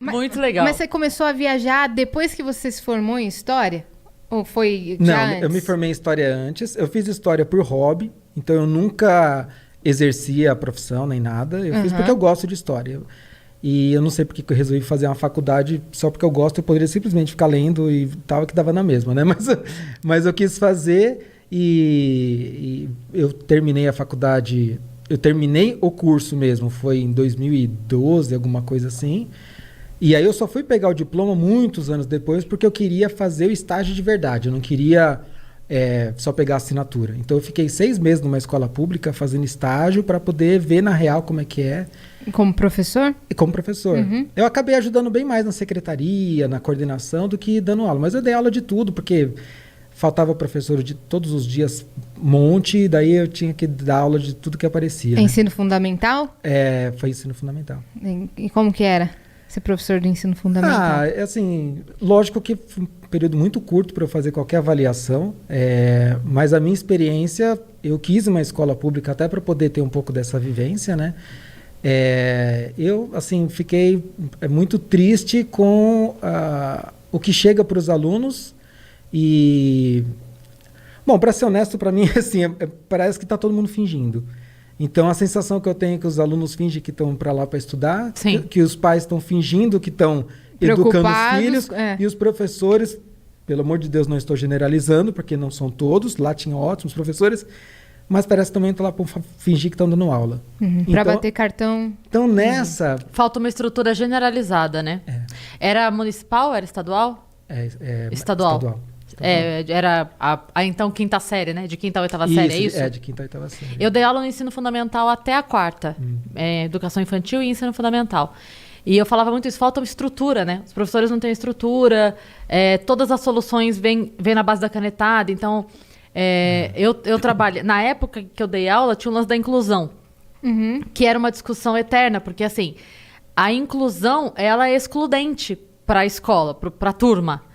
Muito legal. Mas você começou a viajar depois que você se formou em História? Ou foi Não, já antes? eu me formei em História antes. Eu fiz História por hobby, então eu nunca exercia a profissão nem nada. Eu fiz porque eu gosto de História. E eu não sei porque que eu resolvi fazer uma faculdade só porque eu gosto. Eu poderia simplesmente ficar lendo e tal, que dava na mesma, né? Mas eu quis fazer e eu terminei a faculdade... Eu terminei o curso mesmo, foi em 2012, alguma coisa assim. E aí eu só fui pegar o diploma muitos anos depois porque eu queria fazer o estágio de verdade. Eu não queria só pegar a assinatura. Então eu fiquei 6 meses numa escola pública fazendo estágio para poder ver na real como é que é. Como professor? E como professor. Eu acabei ajudando bem mais na secretaria, na coordenação, do que dando aula. Mas eu dei aula de tudo, porque faltava professor de todos os dias monte, e daí eu tinha que dar aula de tudo que aparecia. Ensino fundamental? Foi ensino fundamental. E como que era ser professor de ensino fundamental? Assim, lógico que foi um período muito curto para eu fazer qualquer avaliação, mas a minha experiência, eu quis uma escola pública até para poder ter um pouco dessa vivência, né? Eu, assim, fiquei muito triste com o que chega para os alunos e... Bom, para ser honesto, para mim, assim, parece que está todo mundo fingindo. Então, a sensação que eu tenho é que os alunos fingem que estão para lá para estudar, que os pais estão fingindo que estão educando os filhos, e os professores, pelo amor de Deus, não estou generalizando, porque não são todos, lá tinham ótimos professores, mas parece que também estão lá para fingir que estão dando aula. Para bater cartão. Então, nessa... Falta uma estrutura generalizada, né? Era municipal, era estadual? Estadual. Era então quinta série, né? De quinta a oitava série, é isso? De quinta a oitava série. Eu dei aula no ensino fundamental até a quarta. Educação infantil e ensino fundamental. E eu falava muito isso, falta uma estrutura, né? Os professores não têm estrutura, todas as soluções vêm na base da canetada. Então, eu trabalho... Na época que eu dei aula, tinha o lance da inclusão, que era uma discussão eterna, porque, assim, a inclusão, ela é excludente para a escola, para a turma.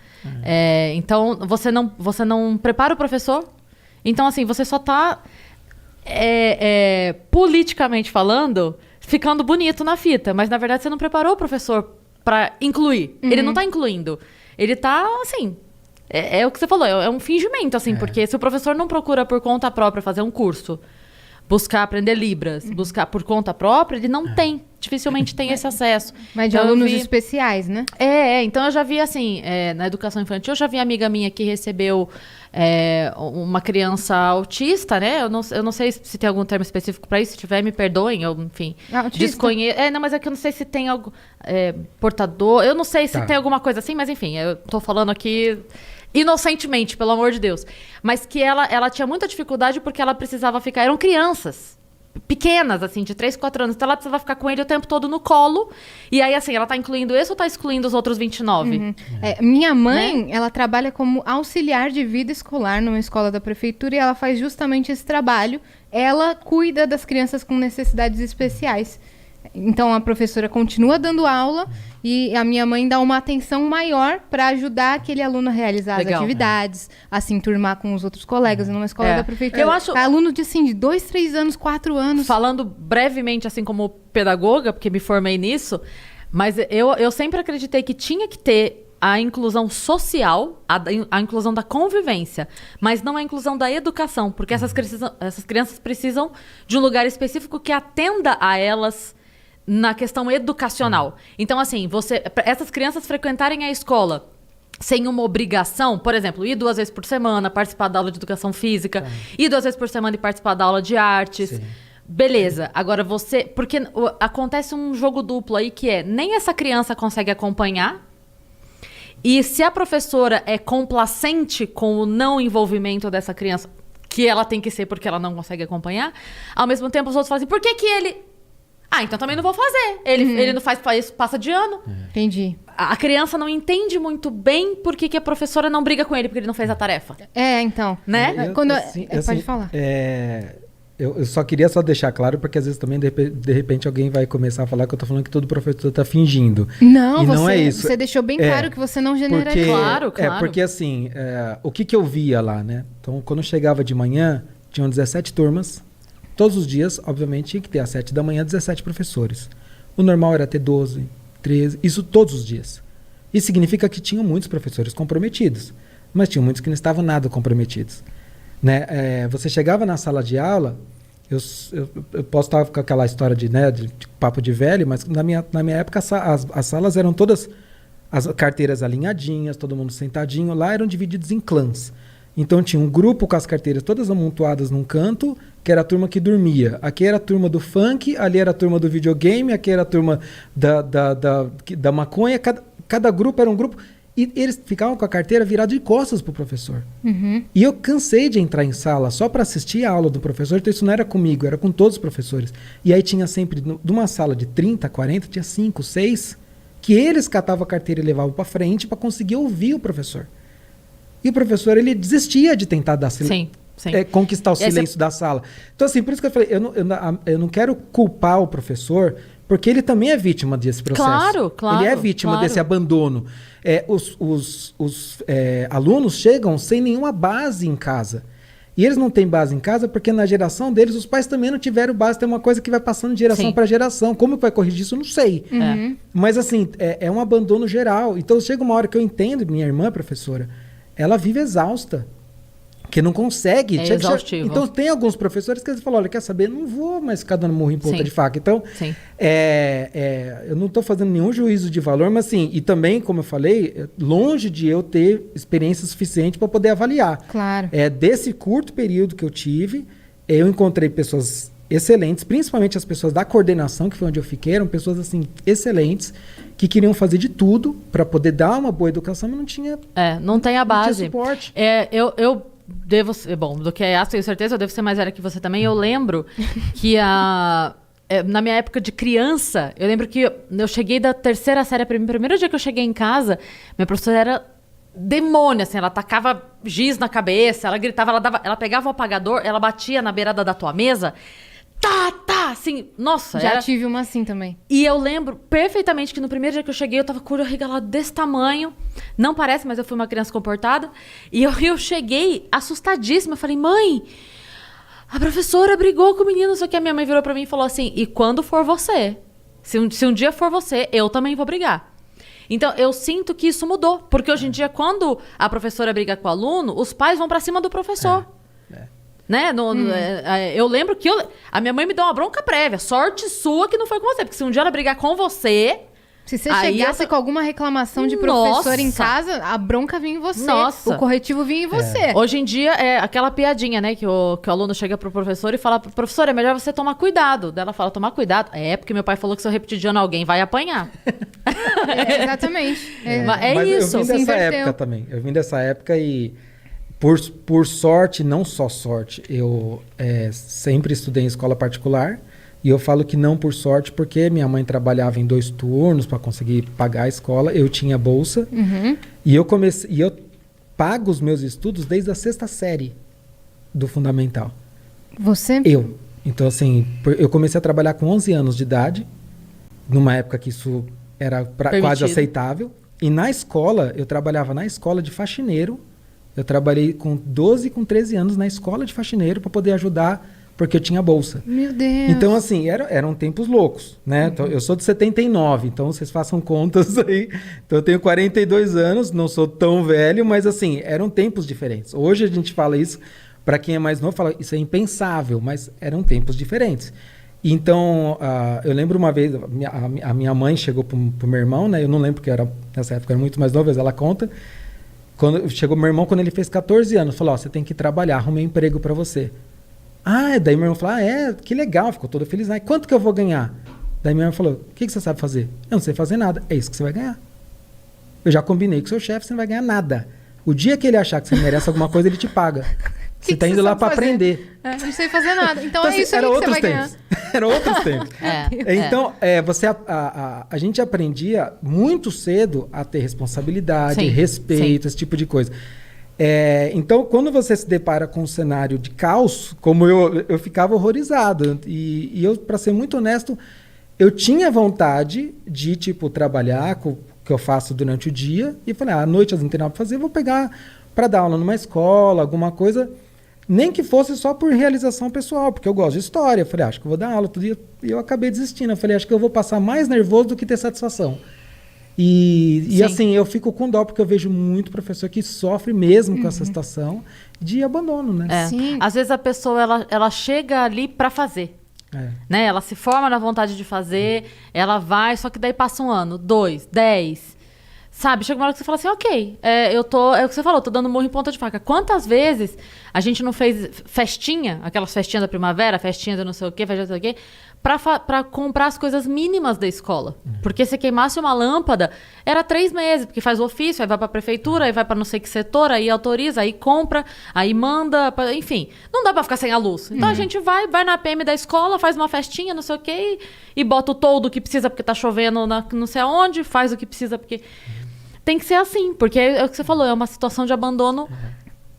Então, você não prepara o professor. Então, assim, você só está, politicamente falando, ficando bonito na fita. Mas, na verdade, você não preparou o professor para incluir. Ele não está incluindo. Ele está, assim... É o que você falou, é um fingimento, assim. Porque se o professor não procura por conta própria fazer um curso, buscar aprender Libras, buscar por conta própria, ele não tem. Dificilmente tem esse acesso. Mas de alunos especiais, né? Então eu já vi, assim, na educação infantil, eu já vi amiga minha que recebeu uma criança autista, né? Eu não sei se tem algum termo específico para isso, se tiver, me perdoem, eu, enfim, desconheço. Não, mas é que eu não sei se tem algo, portador, eu não sei se tem alguma coisa assim, mas enfim, eu tô falando aqui inocentemente, pelo amor de Deus. Mas que ela tinha muita dificuldade porque ela precisava ficar, eram crianças pequenas, assim, de 3, 4 anos. Então, ela precisava ficar com ele o tempo todo no colo. E aí, assim, ela tá incluindo esse ou tá excluindo os outros 29? Minha mãe, ela trabalha como auxiliar de vida escolar numa escola da prefeitura e ela faz justamente esse trabalho. Ela cuida das crianças com necessidades especiais. Então, a professora continua dando aula e a minha mãe dá uma atenção maior para ajudar aquele aluno a realizar as atividades, a se enturmar com os outros colegas numa escola da prefeitura. Eu acho... Aluno de, assim, de 2, 3 anos, 4 anos. Falando brevemente, assim, como pedagoga, porque me formei nisso, mas eu sempre acreditei que tinha que ter a inclusão social, a inclusão da convivência, mas não a inclusão da educação, porque essas crianças precisam de um lugar específico que atenda a elas na questão educacional. Então, assim, essas crianças frequentarem a escola sem uma obrigação, por exemplo, ir 2 vezes por semana, participar da aula de educação física, ir 2 vezes por semana e participar da aula de artes. Beleza. Agora porque acontece um jogo duplo aí que nem essa criança consegue acompanhar, e se a professora é complacente com o não envolvimento dessa criança, que ela tem que ser porque ela não consegue acompanhar, ao mesmo tempo os outros fazem, por que ele... então também não vou fazer. Ele não faz isso, passa de ano. Entendi. A criança não entende muito bem por que a professora não briga com ele, porque ele não fez a tarefa. Então. Né? Pode falar. Eu só queria deixar claro, porque às vezes também, de repente, alguém vai começar a falar que eu tô falando que todo professor tá fingindo. Não é isso. Você deixou bem claro que você não generaliza. Claro. Porque assim, o que eu via lá, né? Então, quando eu chegava de manhã, tinham 17 turmas. Todos os dias, obviamente, tinha que ter às 7 da manhã 17 professores. O normal era ter 12, 13, isso todos os dias. Isso significa que tinham muitos professores comprometidos, mas tinham muitos que não estavam nada comprometidos. Né? Você chegava na sala de aula, eu posso estar com aquela história de papo de velho, mas na minha época as salas eram todas, as carteiras alinhadinhas, todo mundo sentadinho, lá eram divididos em clãs. Então tinha um grupo com as carteiras todas amontoadas num canto, que era a turma que dormia. Aqui era a turma do funk, ali era a turma do videogame, aqui era a turma da maconha. Cada grupo era um grupo. E eles ficavam com a carteira virada de costas pro professor. Uhum. E eu cansei de entrar em sala só para assistir a aula do professor, então isso não era comigo, era com todos os professores. E aí tinha sempre, de uma sala de 30, 40, tinha 5, 6, que eles catavam a carteira e levavam para frente para conseguir ouvir o professor. E o professor, ele desistia de tentar dar conquistar o silêncio da sala. Então, assim, por isso que eu falei, eu não quero culpar o professor, porque ele também é vítima desse processo. Claro. Ele é vítima desse abandono. Os alunos chegam sem nenhuma base em casa. E eles não têm base em casa porque na geração deles os pais também não tiveram base. Tem uma coisa que vai passando de geração para geração. Como que vai corrigir isso? Eu não sei. Uhum. Mas assim, é um abandono geral. Então chega uma hora que eu entendo, minha irmã, professora, ela vive exausta. Que não consegue. É exaustivo. Então tem alguns professores que falam, olha, quer saber? Não vou mais ficar dando murro em ponta de faca. Então, eu não estou fazendo nenhum juízo de valor, mas assim, e também, como eu falei, longe de eu ter experiência suficiente para poder avaliar. Claro. Desse curto período que eu tive, eu encontrei pessoas excelentes, principalmente as pessoas da coordenação, que foi onde eu fiquei, eram pessoas assim, excelentes, que queriam fazer de tudo para poder dar uma boa educação, mas não tinha... não tem a base. Não tinha suporte. Eu devo ser, do que é tenho certeza, eu devo ser mais velha que você também. Eu lembro que na minha época de criança, eu lembro que eu cheguei da terceira série, primeiro dia que eu cheguei em casa, minha professora era demônio, assim, ela tacava giz na cabeça, ela gritava, ela pegava o apagador, ela batia na beirada da tua mesa, assim, nossa. Já tive uma assim também. E eu lembro perfeitamente que no primeiro dia que eu cheguei, eu tava com o olho arregalado desse tamanho. Não parece, mas eu fui uma criança comportada. E eu cheguei assustadíssima. Eu falei, mãe, a professora brigou com o menino. Só que a minha mãe virou pra mim e falou assim, e quando for você? Se um dia for você, eu também vou brigar. Então, eu sinto que isso mudou. Porque hoje em dia, quando a professora briga com o aluno, os pais vão pra cima do professor. Né? Eu lembro que a minha mãe me deu uma bronca prévia. Sorte sua que não foi com você. Porque se um dia ela brigar com você... Se você chegasse com alguma reclamação de professor em casa, a bronca vinha em você. Nossa. O corretivo vinha em você. Hoje em dia, é aquela piadinha, né? Que o aluno chega pro professor e fala, professor, é melhor você tomar cuidado. Daí ela fala, tomar cuidado? Porque meu pai falou que se eu repetir de ano alguém vai apanhar. Exatamente. Mas isso. Eu vim dessa época também. Eu vim dessa época e... Por sorte, não só sorte, eu sempre estudei em escola particular e eu falo que não por sorte porque minha mãe trabalhava em 2 turnos para conseguir pagar a escola, eu tinha bolsa e eu pago os meus estudos desde a 6ª série do fundamental. Você? Eu. Então assim, eu comecei a trabalhar com 11 anos de idade, numa época que isso era quase aceitável, e na escola, eu trabalhava na escola de faxineiro. Eu trabalhei com 12 e com 13 anos na escola de faxineiro para poder ajudar, porque eu tinha bolsa. Meu Deus! Então, assim, eram tempos loucos, né? Então, eu sou de 79, então vocês façam contas aí. Então, eu tenho 42 anos, não sou tão velho, mas, assim, eram tempos diferentes. Hoje a gente fala isso, para quem é mais novo, fala isso é impensável, mas eram tempos diferentes. Então, eu lembro uma vez, a minha mãe chegou pro meu irmão, né? Eu não lembro, porque nessa época era muito mais novo, mas ela conta. Chegou meu irmão quando ele fez 14 anos, falou, você tem que trabalhar, arrumei um emprego para você. Daí meu irmão falou, que legal, ficou todo feliz. Quanto que eu vou ganhar? Daí meu irmão falou, o que você sabe fazer? Eu não sei fazer nada, é isso que você vai ganhar. Eu já combinei com o seu chefe, você não vai ganhar nada. O dia que ele achar que você merece alguma coisa, ele te paga. Você tá indo lá para aprender. Não sei fazer nada. Então é isso aí que você vai ganhar. Era outros tempos. Então, a gente aprendia muito cedo a ter responsabilidade, respeito, esse tipo de coisa. Então, quando você se depara com um cenário de caos, como eu ficava horrorizado. E eu, para ser muito honesto, eu tinha vontade de, trabalhar com o que eu faço durante o dia. E falei, à noite eu não tenho nada para fazer, eu vou pegar para dar aula numa escola, alguma coisa. Nem que fosse só por realização pessoal, porque eu gosto de história. Eu falei, acho que eu vou dar aula todo dia. E eu acabei desistindo. Eu falei, acho que eu vou passar mais nervoso do que ter satisfação. E assim, eu fico com dó, porque eu vejo muito professor que sofre mesmo com essa situação de abandono, né? Sim. Às vezes a pessoa, ela chega ali para fazer. Né? Ela se forma na vontade de fazer, ela vai, só que daí passa 1 ano, 2, 10... Sabe, chega uma hora que você fala assim, ok, é o que você falou, tô dando murro em ponta de faca. Quantas vezes a gente não fez festinha, aquelas festinhas da primavera, festinha de não sei o quê, festinha de não sei o quê, pra comprar as coisas mínimas da escola. Porque se queimasse uma lâmpada, era 3 meses, porque faz o ofício, aí vai pra prefeitura, aí vai pra não sei que setor, aí autoriza, aí compra, aí manda, enfim. Não dá pra ficar sem a luz. Então a gente vai na PM da escola, faz uma festinha, não sei o quê, e bota o toldo que precisa porque tá chovendo não sei aonde, faz o que precisa porque... Tem que ser assim, porque é o que você falou, é uma situação de abandono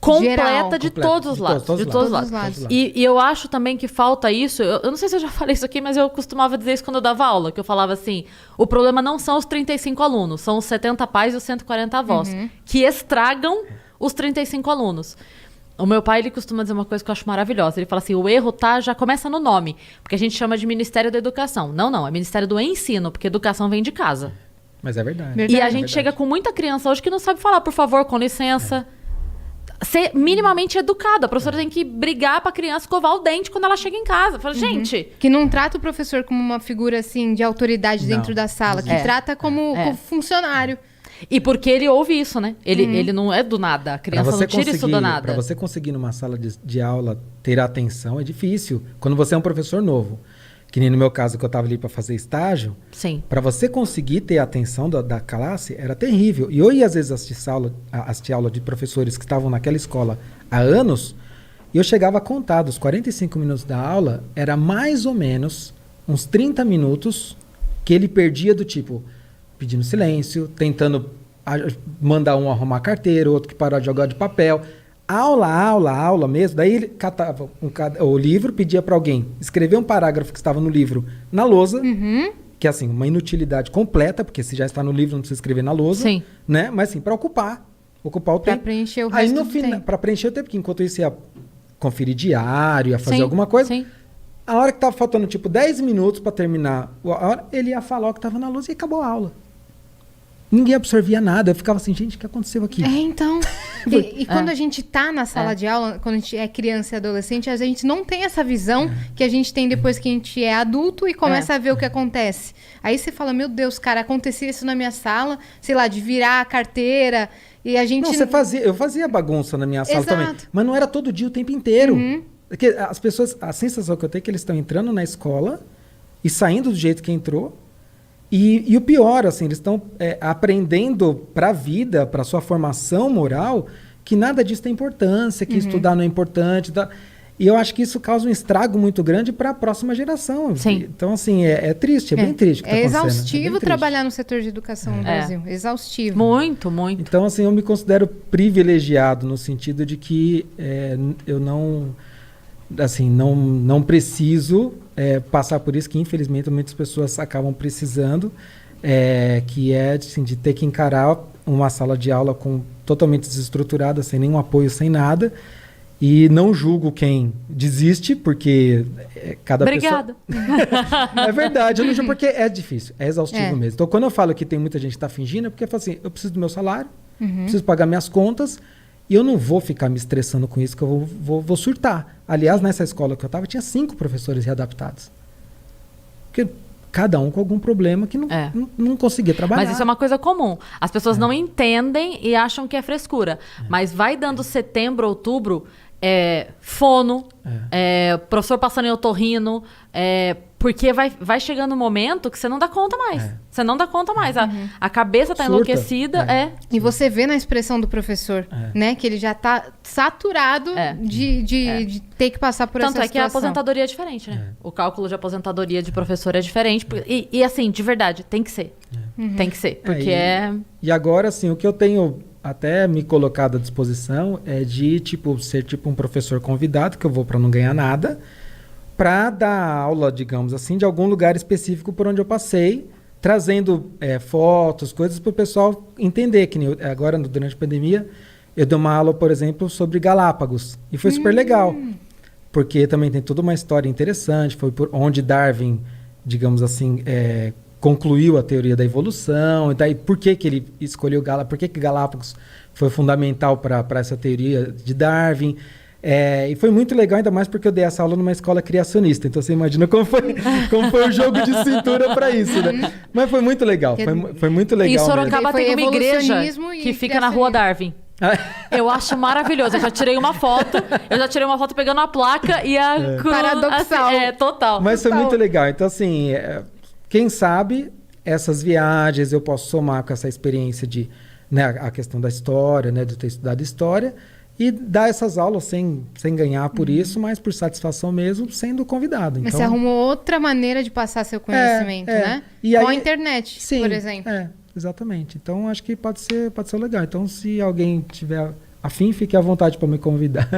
completa Geral. de todos os lados. De todos os lados. E eu acho também que falta isso, eu não sei se eu já falei isso aqui, mas eu costumava dizer isso quando eu dava aula, que eu falava assim, o problema não são os 35 alunos, são os 70 pais e os 140 avós, que estragam os 35 alunos. O meu pai, ele costuma dizer uma coisa que eu acho maravilhosa. Ele fala assim, o erro já começa no nome, porque a gente chama de Ministério da Educação. Não, é Ministério do Ensino, porque educação vem de casa. Mas é verdade. E a gente chega com muita criança hoje que não sabe falar, por favor, com licença. Ser minimamente educado. A professora tem que brigar pra criança escovar o dente quando ela chega em casa. Fala, gente... Que não trata o professor como uma figura, assim, de autoridade dentro da sala. Que trata como funcionário. E porque ele ouve isso, né? Ele não é do nada. A criança não tira isso do nada. Para você conseguir numa sala de aula ter atenção é difícil. Quando você é um professor novo. Que nem no meu caso, que eu estava ali para fazer estágio. Sim. Para você conseguir ter a atenção da classe, era terrível. E eu ia, às vezes, assistir aula de professores que estavam naquela escola há anos, e eu chegava a contar, dos 45 minutos da aula, era mais ou menos uns 30 minutos que ele perdia do tipo, pedindo silêncio, tentando mandar um arrumar carteira, outro que parou de jogar de papel... Aula mesmo. Daí ele catava o livro, pedia para alguém escrever um parágrafo que estava no livro na lousa, que é assim, uma inutilidade completa, porque se já está no livro não precisa escrever na lousa, Sim. né? Mas assim, para ocupar o tempo. Para preencher o resto do tempo. Para preencher o tempo, porque enquanto isso ia conferir diário, ia fazer alguma coisa, sim. A hora que estava faltando tipo 10 minutos para terminar a hora, ele ia falar o que estava na lousa e acabou a aula. Ninguém absorvia nada. Eu ficava assim, gente, o que aconteceu aqui? Então. E quando a gente tá na sala de aula, quando a gente é criança e adolescente, a gente não tem essa visão que a gente tem depois que a gente é adulto e começa a ver o que acontece. Aí você fala, meu Deus, cara, acontecia isso na minha sala, sei lá, de virar a carteira e a gente... Não, eu fazia bagunça na minha sala também. Mas não era todo dia, o tempo inteiro. Porque as pessoas, a sensação que eu tenho é que eles estão entrando na escola e saindo do jeito que entrou. E o pior, assim, eles estão aprendendo para a vida, para a sua formação moral, que nada disso tem importância, que estudar não é importante. E eu acho que isso causa um estrago muito grande para a próxima geração. Sim. Então, assim, é triste, é bem triste o que tá acontecendo. Exaustivo trabalhar no setor de educação no Brasil. Exaustivo. Muito, muito. Então, assim, eu me considero privilegiado no sentido de que eu não preciso passar por isso, que infelizmente muitas pessoas acabam precisando, que é assim, de ter que encarar uma sala de aula totalmente desestruturada, sem nenhum apoio, sem nada, e não julgo quem desiste, porque cada Obrigada. pessoa... É verdade, eu não julgo porque é difícil, é exaustivo mesmo. Então, quando eu falo que tem muita gente que está fingindo, é porque eu falo assim, eu preciso do meu salário, preciso pagar minhas contas, e eu não vou ficar me estressando com isso, que eu vou surtar. Aliás, nessa escola que eu estava, tinha 5 professores readaptados. Porque cada um com algum problema que não conseguia trabalhar. Mas isso é uma coisa comum. As pessoas não entendem e acham que é frescura. Mas vai dando setembro, outubro, fono, professor passando em otorrino, porque vai chegando um momento que você não dá conta mais. Você não dá conta mais. A cabeça tá enlouquecida. E você vê na expressão do professor, né? Que ele já tá saturado de ter que passar por essa situação. Tanto é que a aposentadoria é diferente, né? O cálculo de aposentadoria de professor é diferente. E assim, de verdade, tem que ser. Tem que ser, porque E agora, assim, o que eu tenho até me colocado à disposição é de, ser um professor convidado, que eu vou para não ganhar nada, para dar aula, digamos assim, de algum lugar específico por onde eu passei, trazendo fotos, coisas para o pessoal entender, que agora, durante a pandemia, eu dei uma aula, por exemplo, sobre Galápagos. E foi super legal, porque também tem toda uma história interessante. Foi por onde Darwin, digamos assim, concluiu a teoria da evolução. E daí, por que ele escolheu Galápagos? Por que Galápagos foi fundamental para essa teoria de Darwin? E foi muito legal, ainda mais porque eu dei essa aula numa escola criacionista. Então você imagina como foi o jogo de cintura para isso, né? Mas foi muito legal, foi muito legal. Em Sorocaba tem uma igreja e que fica na Rua Darwin. Eu acho maravilhoso. Eu já tirei uma foto pegando a placa e a... Paradoxal. Assim, total. Mas foi muito legal. Então, assim, quem sabe essas viagens eu posso somar com essa experiência de, né, a questão da história, né, de ter estudado história, e dar essas aulas sem ganhar por isso, mas por satisfação mesmo, sendo convidado. Mas então, você arrumou outra maneira de passar seu conhecimento, né? E Com aí, a internet, sim, por exemplo. Exatamente. Então, acho que pode ser legal. Então, se alguém tiver afim, fique à vontade para me convidar.